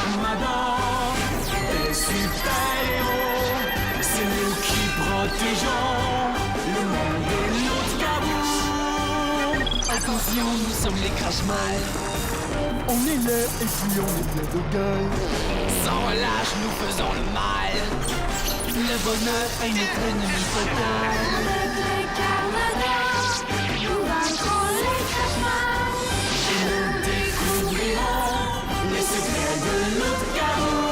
Armada, les super-héros, c'est nous qui protégeons le monde de notre cabout. Attention, nous sommes les Crash-Mal. On est là et puis on est plein de gueule. Sans relâche, nous faisons le mal. Le bonheur est notre ennemi total. Avec les Armada, nous vaincrons les Crash-Mal. Et nous découvrirons les secrets de notre cabout.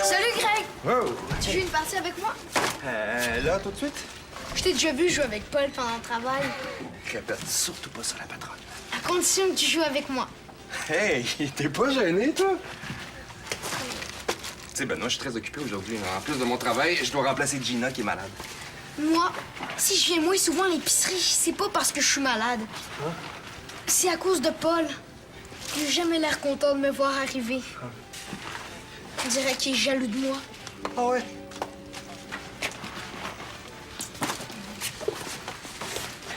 Salut Greg! Oh! Tu joues une partie avec moi? Là, tout de suite? Je t'ai déjà vu jouer avec Paul pendant le travail. Répète surtout pas sur la patronne. À condition que tu joues avec moi. Hey, t'es pas gêné, toi? Tu sais, Benoît, je suis très occupé aujourd'hui. En plus de mon travail, je dois remplacer Gina qui est malade. Moi, si je viens moins souvent à l'épicerie, c'est pas parce que je suis malade. C'est à cause de Paul. Il n'a jamais l'air content de me voir arriver. On dirait qu'il est jaloux de moi. Ah ouais?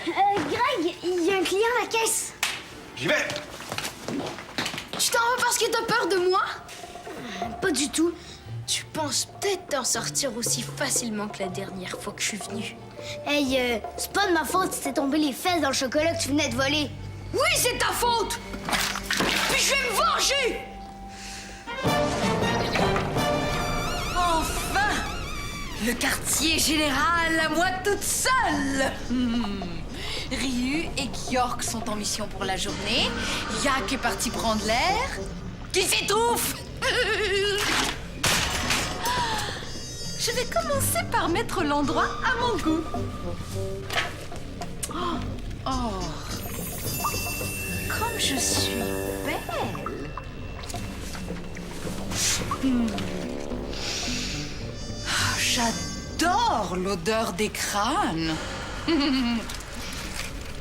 Greg, il y a un client à la caisse. J'y vais! Tu t'en vas parce que t'as peur de moi? Pas du tout. Tu penses peut-être t'en sortir aussi facilement que la dernière fois que je suis venue. Hey, c'est pas de ma faute si t'es tombé les fesses dans le chocolat que tu venais de voler. Oui, c'est ta faute! Puis je vais me venger! Enfin! Le quartier général à moi toute seule! Ryu et Gyork sont en mission pour la journée. Yak est parti prendre l'air. Qui s'étouffe! Je vais commencer par mettre l'endroit à mon goût. Oh! Comme je suis belle! J'adore l'odeur des crânes.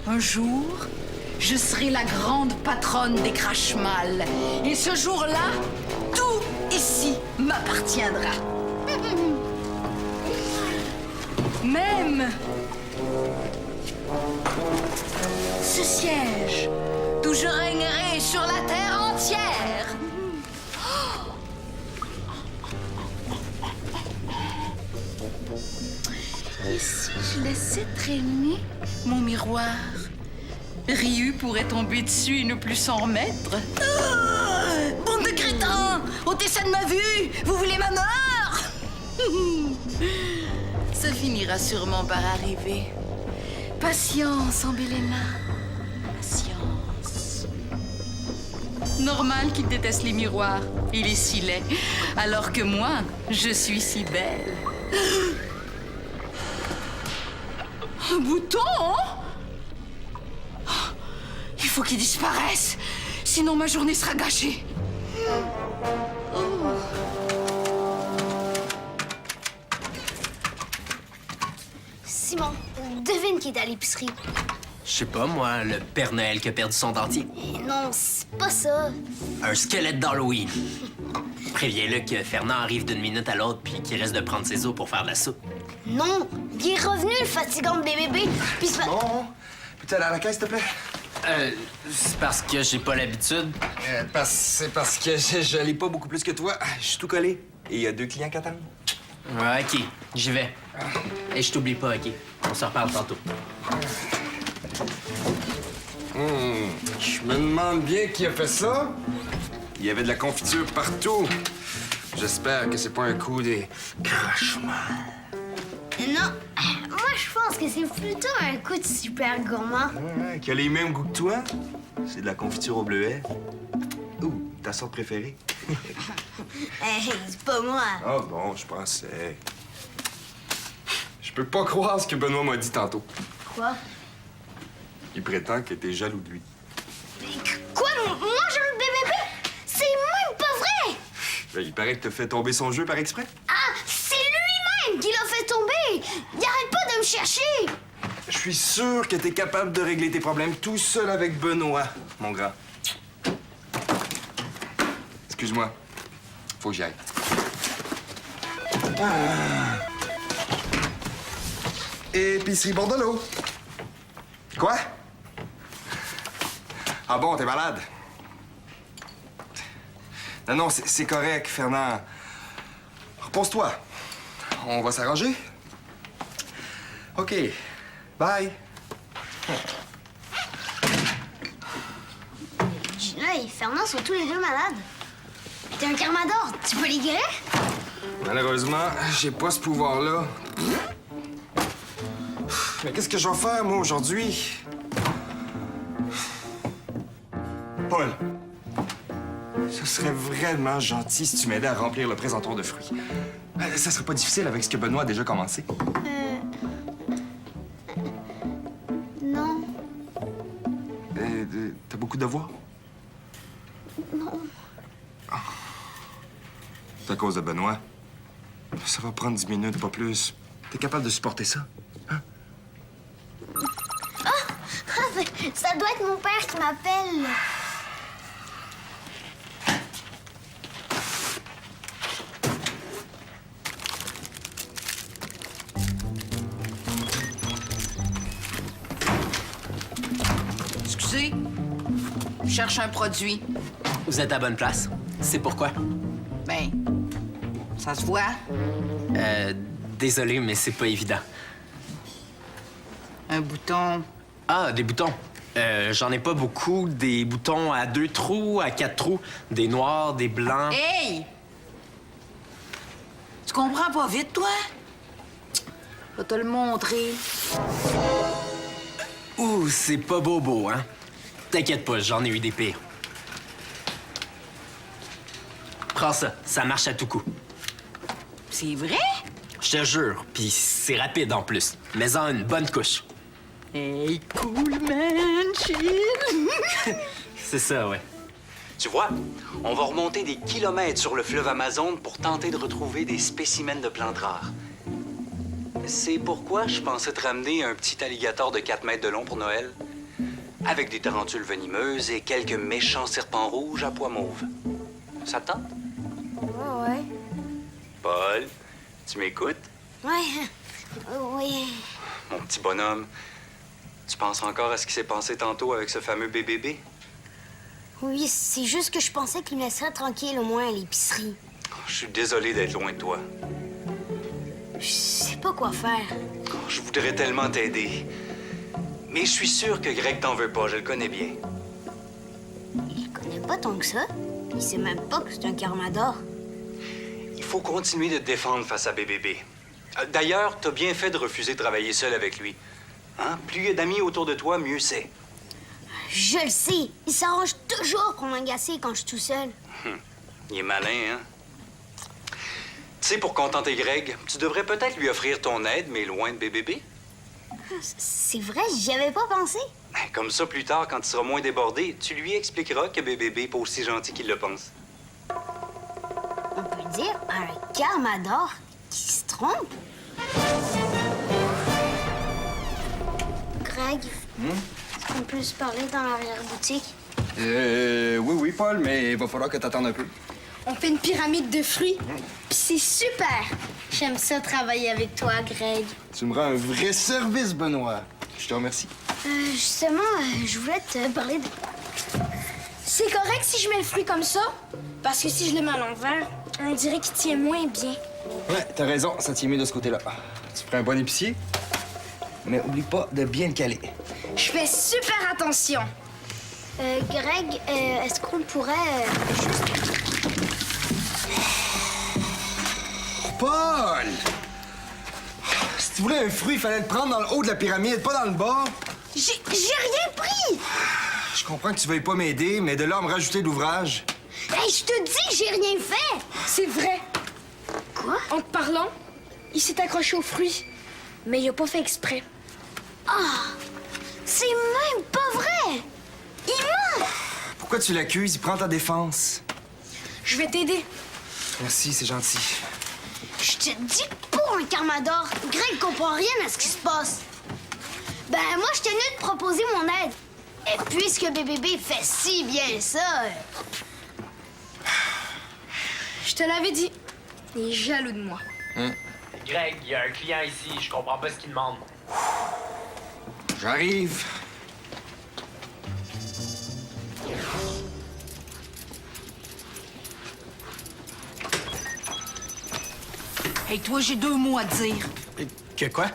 Un jour, je serai la grande patronne des Crash-Mal. Et ce jour-là, tout ici m'appartiendra. Même ce siège d'où je régnerai sur la terre entière. Et si je laissais traîner mon miroir, Ryu pourrait tomber dessus et ne plus s'en remettre. Bande de crétins! Ôtez ça de ma vue! Vous voulez ma mort? Ça finira sûrement par arriver. Patience, Ambelena. Patience. Normal qu'il déteste les miroirs. Il est si laid. Alors que moi, je suis si belle. Un bouton, hein? Il faut qu'il disparaisse. Sinon, ma journée sera gâchée. Simon, devine qui est à l'épicerie. Je sais pas, moi, le Père Noël qui a perdu son dentier. Eh non, c'est pas ça. Un squelette d'Halloween. Préviens-le que Fernand arrive d'une minute à l'autre puis qu'il reste de prendre ses os pour faire de la soupe. Non, il est revenu, le fatigant de bébé. Puis c'est pas... Bon, peux-tu aller à la caisse, s'il te plaît? C'est parce que j'ai pas l'habitude. C'est parce que je l'ai pas beaucoup plus que toi. Je suis tout collé. Et il y a 2 clients qui attendent. Ouais, OK, j'y vais. Et je t'oublie pas, OK? On se reparle tantôt. Je me demande bien qui a fait ça. Il y avait de la confiture partout. J'espère que c'est pas un coup des Crash-Mal. Non, moi je pense que c'est plutôt un coup de super gourmand. Ouais, qui a les mêmes goûts que toi. C'est de la confiture au bleuet. Ouh, ta sorte préférée. Hey, c'est pas moi. Ah bon, je pensais. Je peux pas croire ce que Benoît m'a dit tantôt. Quoi? Il prétend que t'es jaloux de lui. Quoi? Moi, je le bébé? C'est même pas vrai! Ben, il paraît que t'as fait tomber son jeu par exprès. Ah, c'est lui-même qui l'a fait tomber! Il arrête pas de me chercher! Je suis sûr que t'es capable de régler tes problèmes tout seul avec Benoît, mon grand. Excuse-moi. Faut que j'y aille. Épicerie Bordelot. Quoi? Ah bon, t'es malade? Non, non, c'est correct, Fernand. Repose-toi. On va s'arranger. OK. Bye. Gina et Fernand sont tous les deux malades. T'es un Carmador, tu peux les guérir? Malheureusement, j'ai pas ce pouvoir-là. Mais qu'est-ce que je vais faire, moi, aujourd'hui? Paul, ce serait vraiment gentil si tu m'aidais à remplir le présentoir de fruits. Ça serait pas difficile avec ce que Benoît a déjà commencé. Non. T'as beaucoup de devoirs? Non. C'est à cause de Benoît. Ça va prendre 10 minutes, pas plus. T'es capable de supporter ça? Ça doit être mon père qui m'appelle. Excusez, je cherche un produit. Vous êtes à bonne place. C'est pourquoi? Ben, ça se voit. Désolé, mais c'est pas évident. Un bouton. Ah, des boutons. J'en ai pas beaucoup. Des boutons à 2 trous, à 4 trous. Des noirs, des blancs. Hey! Tu comprends pas vite, toi? Je vais te le montrer. Ouh, c'est pas beau, hein? T'inquiète pas, j'en ai eu des pires. Prends ça, ça marche à tout coup. C'est vrai? Je te jure, puis c'est rapide en plus. Mets-en une bonne couche. Hey, cool, man, chill! C'est ça, ouais. Tu vois, on va remonter des kilomètres sur le fleuve Amazon pour tenter de retrouver des spécimens de plantes rares. C'est pourquoi je pensais te ramener un petit alligator de 4 mètres de long pour Noël, avec des tarentules venimeuses et quelques méchants serpents rouges à pois mauve. Ça te tente? Ouais. Paul, tu m'écoutes? Ouais. Oui. Mon petit bonhomme, tu penses encore à ce qui s'est passé tantôt avec ce fameux bébé? Oui, c'est juste que je pensais qu'il me laisserait tranquille au moins à l'épicerie. Je suis désolé d'être loin de toi. Je sais pas quoi faire. Je voudrais tellement t'aider. Mais je suis sûr que Greg t'en veut pas, je le connais bien. Il connaît pas tant que ça. Il sait même pas que c'est un Carmador. Il faut continuer de te défendre face à BBB. D'ailleurs, t'as bien fait de refuser de travailler seul avec lui. Hein? Plus il y a d'amis autour de toi, mieux c'est. Je le sais. Il s'arrange toujours pour m'agacer quand je suis tout seul. Il est malin, hein? Tu sais, pour contenter Greg, tu devrais peut-être lui offrir ton aide, mais loin de BBB. C'est vrai, j'y avais pas pensé. Comme ça, plus tard, quand tu seras moins débordé, tu lui expliqueras que BBB n'est pas aussi gentil qu'il le pense. On peut dire un Carmador qui se trompe. Greg, est-ce qu'on peut se parler dans l'arrière-boutique? Oui, Paul, mais il va falloir que t'attendes un peu. On fait une pyramide de fruits. Puis c'est super. J'aime ça travailler avec toi, Greg. Tu me rends un vrai service, Benoît. Je te remercie. Justement, je voulais te parler de... C'est correct si je mets le fruit comme ça? Parce que si je le mets à l'envers, on dirait qu'il tient moins bien. Ouais, t'as raison, ça tient mieux de ce côté-là. Tu ferais un bon épicier, mais oublie pas de bien le caler. Je fais super attention. Greg, est-ce qu'on pourrait... Paul! Si tu voulais un fruit, il fallait le prendre dans le haut de la pyramide, pas dans le bas. J'ai rien pris! Je comprends que tu veuilles pas m'aider, mais de là à me rajouter l'ouvrage. Hey, je te dis, j'ai rien fait! C'est vrai. Quoi? En te parlant, il s'est accroché au fruit. Mais il a pas fait exprès. C'est même pas vrai! Il ment! Pourquoi tu l'accuses? Il prend ta défense. Je vais t'aider. Merci, c'est gentil. Je te dis, pour un Carmador, Greg comprend rien à ce qui se passe. Ben, moi, je tenais de proposer mon aide. Et puisque BBB fait si bien ça... Je te l'avais dit. Il est jaloux de moi. Greg, il y a un client ici. Je comprends pas ce qu'il demande. J'arrive. Hey, toi, j'ai 2 mots à te dire. Que quoi?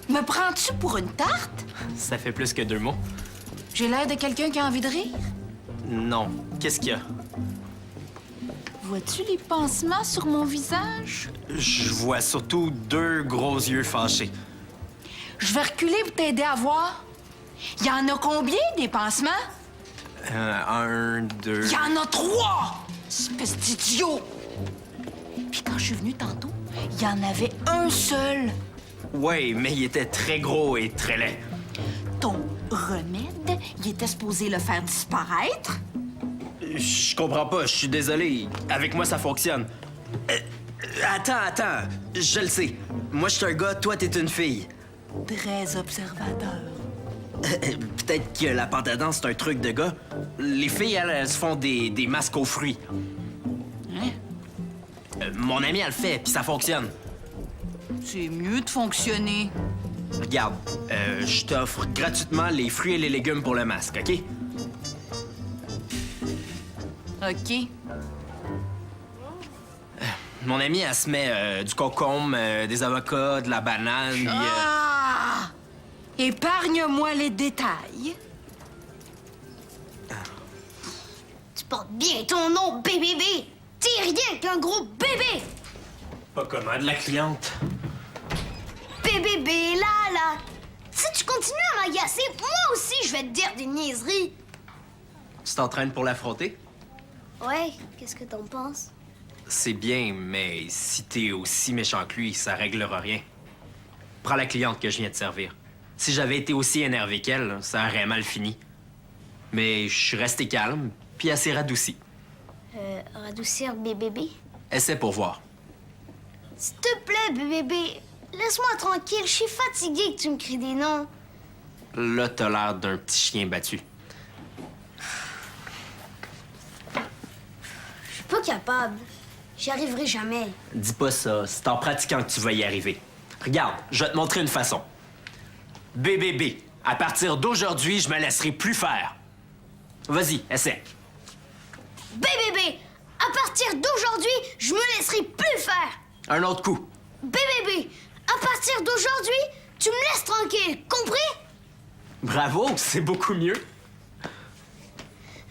Me prends-tu pour une tarte? Ça fait plus que 2 mots. J'ai l'air de quelqu'un qui a envie de rire. Non. Qu'est-ce qu'il y a? Vois-tu les pansements sur mon visage? Je vois surtout 2 gros yeux fâchés. Je vais reculer pour t'aider à voir. Il y en a combien, des pansements? 1, 2... Il y en a 3! Espèce d'idiot! Puis quand je suis venue tantôt, il y en avait un seul. Ouais, mais il était très gros et très laid. Ton remède, il était supposé le faire disparaître? Je comprends pas, je suis désolé. Avec moi, ça fonctionne. Attends. Je le sais. Moi, je suis un gars, toi, t'es une fille. Très observateur. Peut-être que la pâte à dents, c'est un truc de gars. Les filles, elles se font des masques aux fruits. Hein? Mon ami, elle le fait, puis ça fonctionne. C'est mieux de fonctionner. Regarde, je t'offre gratuitement les fruits et les légumes pour le masque, OK? OK. Mon ami, elle se met du concombre, des avocats, de la banane, puis, Ah! Épargne-moi les détails. Tu portes bien ton nom, BBB. T'es rien qu'un gros bébé. Pas comment de la cliente. BBB, là. Si tu continues à m'agacer, moi aussi, je vais te dire des niaiseries. Tu t'entraînes pour l'affronter? Ouais, qu'est-ce que t'en penses? C'est bien, mais si t'es aussi méchant que lui, ça réglera rien. Prends la cliente que je viens de servir. Si j'avais été aussi énervé qu'elle, ça aurait mal fini. Mais je suis resté calme, puis assez radouci. Radoucir BBB? Essaie pour voir. S'il te plaît, BBB, laisse-moi tranquille. Je suis fatiguée que tu me cries des noms. Là, t'as l'air d'un petit chien battu. Je suis pas capable. J'y arriverai jamais. Dis pas ça, c'est en pratiquant que tu vas y arriver. Regarde, je vais te montrer une façon. BBB, à partir d'aujourd'hui, je me laisserai plus faire. Vas-y, essaie. BBB, à partir d'aujourd'hui, je me laisserai plus faire. Un autre coup. BBB, à partir d'aujourd'hui, tu me laisses tranquille, compris? Bravo, c'est beaucoup mieux.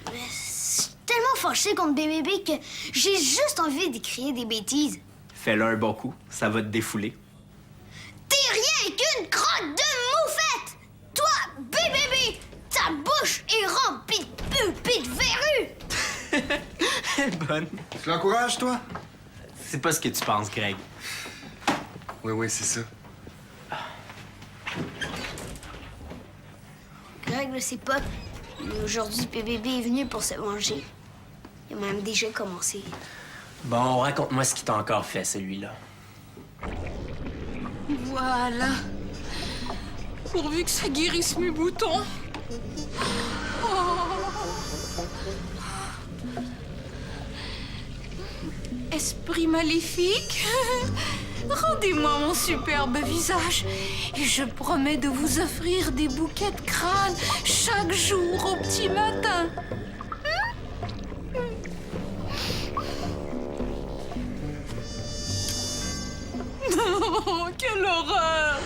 Je suis tellement fâchée contre BBB que j'ai juste envie d'écrire des bêtises. Fais-le un bon coup, ça va te défouler. T'es rien qu'une crotte de moufette! Toi, BBB, ta bouche est remplie de pulpes de verrues! Bonne. Tu l'encourages, toi? C'est pas ce que tu penses, Greg. Oui, c'est ça. Greg le sait pas, mais aujourd'hui, BBB est venu pour se venger. Il a même déjà commencé. Bon, raconte-moi ce qu'il t'a encore fait, celui-là. Voilà. Pourvu que ça guérisse mes boutons. Esprit maléfique, rendez-moi mon superbe visage et je promets de vous offrir des bouquets de crâne chaque jour au petit matin. Oh, quelle horreur!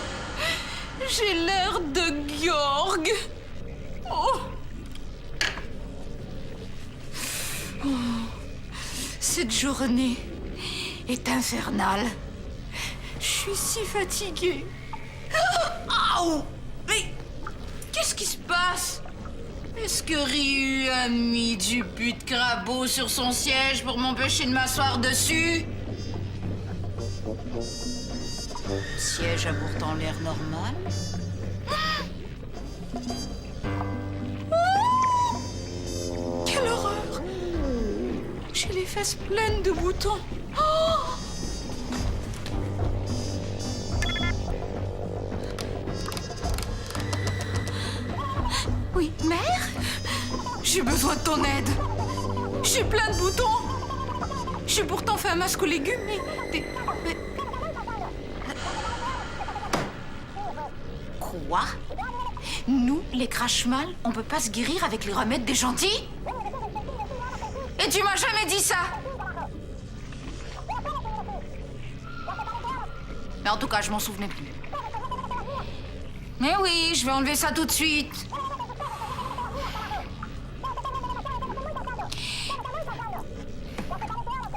J'ai l'air de Georg. Oh. Oh. Cette journée est infernale. Je suis si fatiguée. Aouh! Mais qu'est-ce qui se passe? Est-ce que Ryu a mis du but de crapaud sur son siège pour m'empêcher de m'asseoir dessus? Le siège a pourtant l'air normal. Quelle horreur! J'ai les fesses pleines de boutons. Oh! Oui, mère? J'ai besoin de ton aide. J'ai plein de boutons. J'ai pourtant fait un masque aux légumes, mais... Quoi? Nous, les crache-mal, on peut pas se guérir avec les remèdes des gentils? Et tu m'as jamais dit ça! Mais en tout cas, je m'en souvenais plus. Mais oui, je vais enlever ça tout de suite.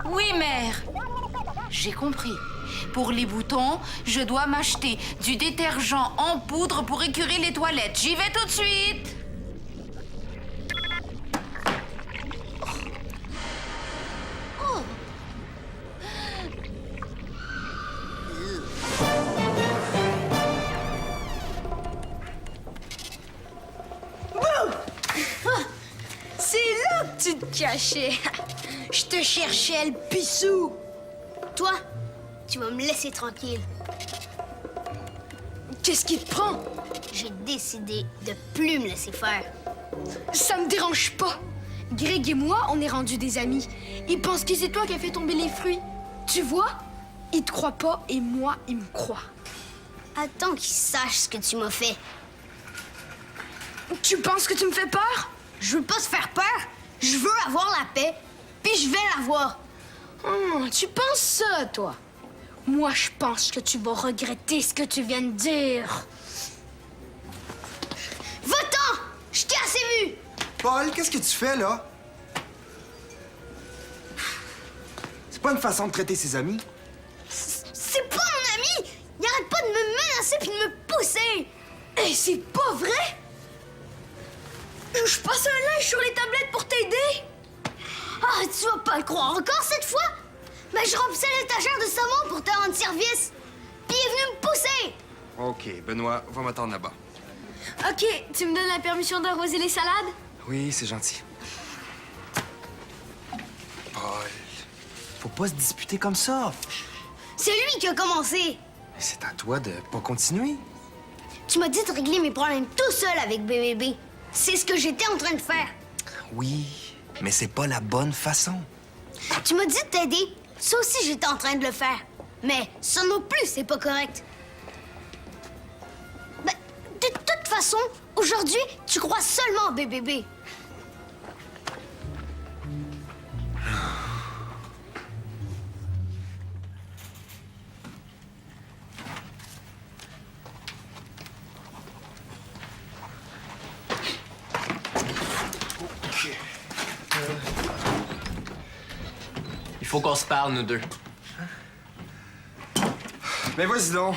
Oui, mère. J'ai compris. Pour les boutons, je dois m'acheter du détergent en poudre pour écurer les toilettes. J'y vais tout de suite. C'est là que tu te cachais. Je te cherchais, le pissou. Toi, tu vas me laisser tranquille. Qu'est-ce qui te prend? J'ai décidé de plus me laisser faire. Ça me dérange pas. Greg et moi, on est rendus des amis. Il pense que c'est toi qui as fait tomber les fruits. Tu vois? Il te croit pas et moi, il me croit. Attends qu'il sache ce que tu m'as fait. Tu penses que tu me fais peur? Je veux pas te faire peur. Je veux avoir la paix. Puis je vais l'avoir. Tu penses ça, toi? Moi, je pense que tu vas regretter ce que tu viens de dire. Va-t'en! Je t'ai assez vu! Paul, qu'est-ce que tu fais, là? C'est pas une façon de traiter ses amis. C'est pas mon ami! Il arrête pas de me menacer puis de me pousser! Et c'est pas vrai? Je passe un linge sur les tablettes pour t'aider. Ah, tu vas pas le croire encore cette fois? Mais je remplissais l'étagère de savon pour te rendre service. Puis il est venu me pousser! OK, Benoît, va m'attendre là-bas. OK, tu me donnes la permission d'arroser les salades? Oui, c'est gentil. Paul, faut pas se disputer comme ça. C'est lui qui a commencé! C'est à toi de pas continuer. Tu m'as dit de régler mes problèmes tout seul avec BBB. C'est ce que j'étais en train de faire. Oui, mais c'est pas la bonne façon. Tu m'as dit de t'aider. Ça aussi, j'étais en train de le faire. Mais ça non plus, c'est pas correct. Ben, de toute façon, aujourd'hui, tu crois seulement en BBB. Il faut qu'on se parle, nous deux. Mais vas-y donc.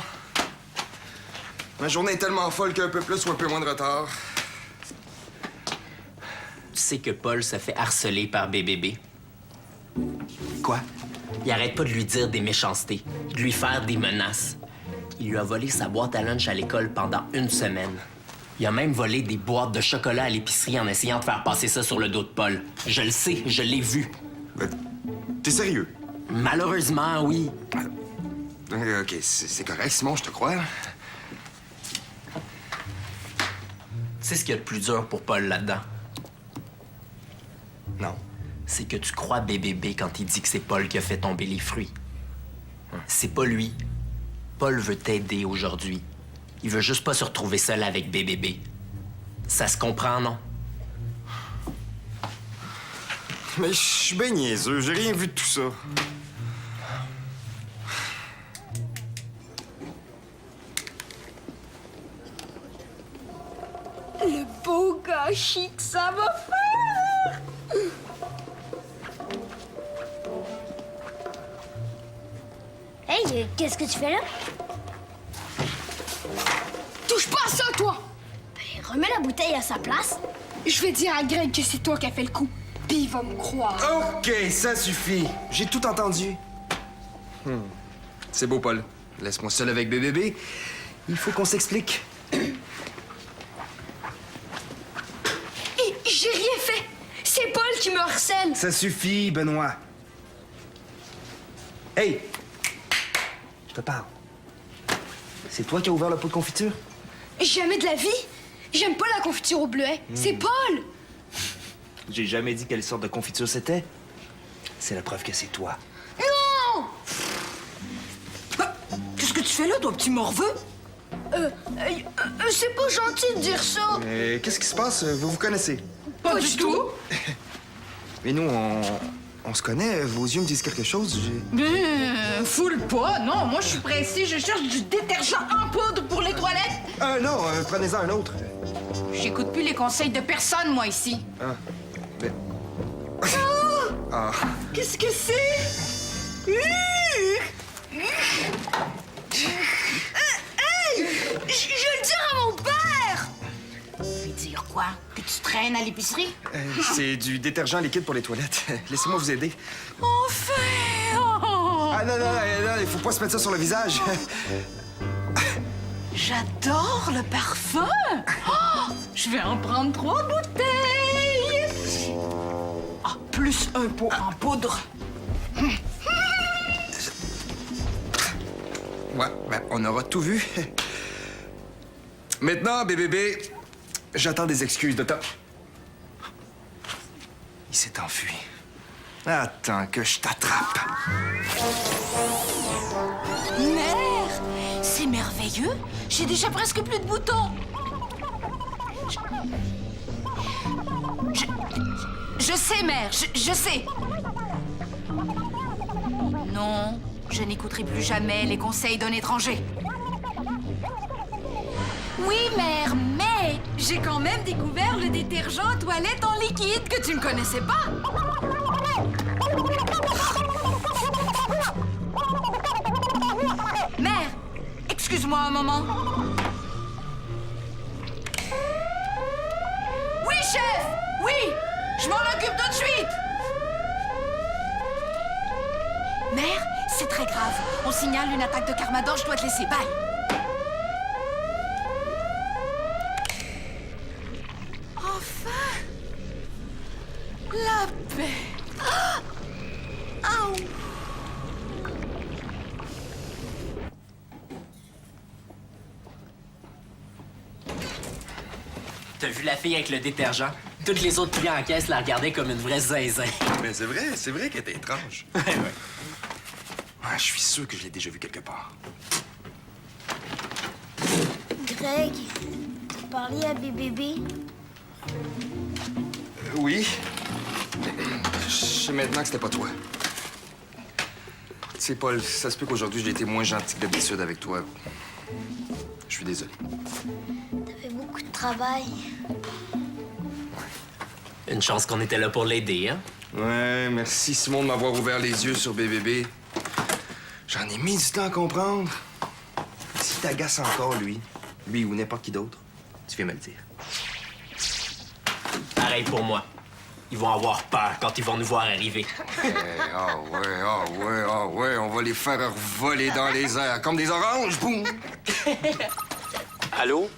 Ma journée est tellement folle qu'un peu plus ou un peu moins de retard. Tu sais que Paul se fait harceler par BBB. Quoi? Il arrête pas de lui dire des méchancetés, de lui faire des menaces. Il lui a volé sa boîte à lunch à l'école pendant 1 semaine. Il a même volé des boîtes de chocolat à l'épicerie en essayant de faire passer ça sur le dos de Paul. Je le sais, je l'ai vu. T'es sérieux? Malheureusement, oui. OK, c'est correct, Simon, je te crois. Tu sais ce qu'il y a de plus dur pour Paul là-dedans? Non. C'est que tu crois BBB quand il dit que c'est Paul qui a fait tomber les fruits. C'est pas lui. Paul veut t'aider aujourd'hui. Il veut juste pas se retrouver seul avec BBB. Ça se comprend, non? Mais je suis bien niaiseux, j'ai rien vu de tout ça. Le beau gâchis que ça va faire! Hey, qu'est-ce que tu fais là? Touche pas à ça, toi! Ben, remets la bouteille à sa place. Je vais dire à Greg que c'est toi qui as fait le coup. Puis il va me croire. OK, ça suffit. J'ai tout entendu. C'est beau, Paul. Laisse-moi seul avec BBB. Il faut qu'on s'explique. Et j'ai rien fait! C'est Paul qui me harcèle! Ça suffit, Benoît. Hey! Je te parle. C'est toi qui as ouvert le pot de confiture? Jamais de la vie! J'aime pas la confiture au bleuet. C'est Paul! J'ai jamais dit quelle sorte de confiture c'était. c'est la preuve que c'est toi. Non! Qu'est-ce que tu fais là, toi, petit morveux? C'est pas gentil de dire ça. Mais qu'est-ce qui se passe? Vous vous connaissez? Pas du tout. Mais nous, on se connaît. Vos yeux me disent quelque chose. Foule pas, non. Moi, je suis pressée. Je cherche du détergent en poudre pour les toilettes. Non, prenez-en un autre. J'écoute plus les conseils de personne, moi, ici. Ah, mais... Ah, Qu'est-ce que c'est? Je vais le dire à mon père! Lui dire quoi? Que tu traînes à l'épicerie? c'est du détergent liquide pour les toilettes. Laissez-moi vous aider. Enfin! Oh! Ah non, il faut pas se mettre ça sur le visage. J'adore le parfum! Oh! Je vais en prendre 3 bouteilles! Ah, plus un pot en poudre. Ouais, ben, on aura tout vu. Maintenant, bébé, j'attends des excuses de ta... Il s'est enfui. Attends que je t'attrape. Mère, c'est merveilleux. J'ai déjà presque plus de boutons. Je sais, mère, je sais. Non, je n'écouterai plus jamais les conseils d'un étranger. Oui, mère, mais j'ai quand même découvert le détergent toilette en liquide que tu ne connaissais pas. Mère, excuse-moi un moment. Oui, chef! Oui! Je m'en occupe tout de suite! Mère, c'est très grave. On signale une attaque de Carmador, je dois te laisser. Bye! Enfin! La paix! Ah! Aouh! T'as vu la fille avec le détergent? Toutes les autres clients en caisse la regardaient comme une vraie zinzin. Mais c'est vrai qu'elle était étrange. Ouais. Ouais, je suis sûr que je l'ai déjà vu quelque part. Greg, t'as parlé à BBB? Oui. Je sais maintenant que c'était pas toi. Tu sais, Paul, ça se peut qu'aujourd'hui, j'ai été moins gentil que d'habitude avec toi. Je suis désolé. T'avais beaucoup de travail. Une chance qu'on était là pour l'aider, hein? Ouais, merci Simon de m'avoir ouvert les yeux sur BBB. J'en ai mis du temps à comprendre. Si t'agaces encore, lui ou n'importe qui d'autre, tu viens me le dire. Pareil pour moi. Ils vont avoir peur quand ils vont nous voir arriver. Ouais, on va les faire voler dans les airs comme des oranges, boum! Allô?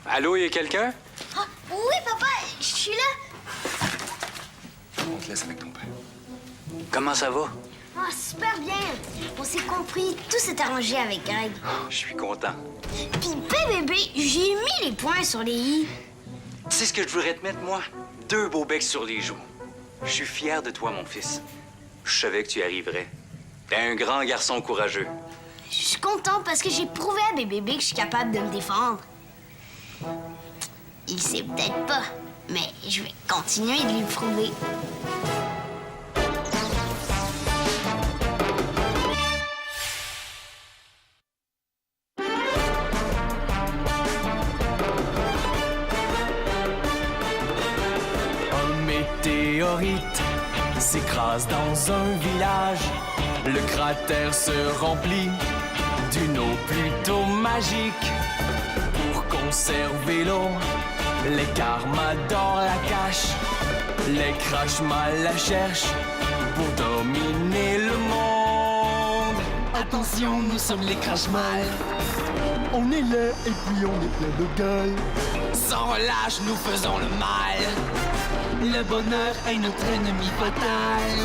Allô, y a quelqu'un? Ah, oui, papa, je suis là. On te laisse avec ton père. Comment ça va? Ah, super bien. On s'est compris, tout s'est arrangé avec Greg. Je suis content. Puis BBB, j'ai mis les points sur les i. Tu sais ce que je voudrais te mettre, moi? 2 beaux becs sur les joues. Je suis fier de toi, mon fils. Je savais que tu y arriverais. T'es un grand garçon courageux. Je suis content parce que j'ai prouvé à BBB que je suis capable de me défendre. Il sait peut-être pas, mais je vais continuer de lui prouver. Un météorite s'écrase dans un village. Le cratère se remplit d'une eau plutôt magique. Pour conserver l'eau, les Carmador la cachent. Les Crashmal la cherchent pour dominer le monde. Attention, nous sommes les Crashmal. On est laid et puis on est plein de gueule. Sans relâche, nous faisons le mal. Le bonheur est notre ennemi fatal.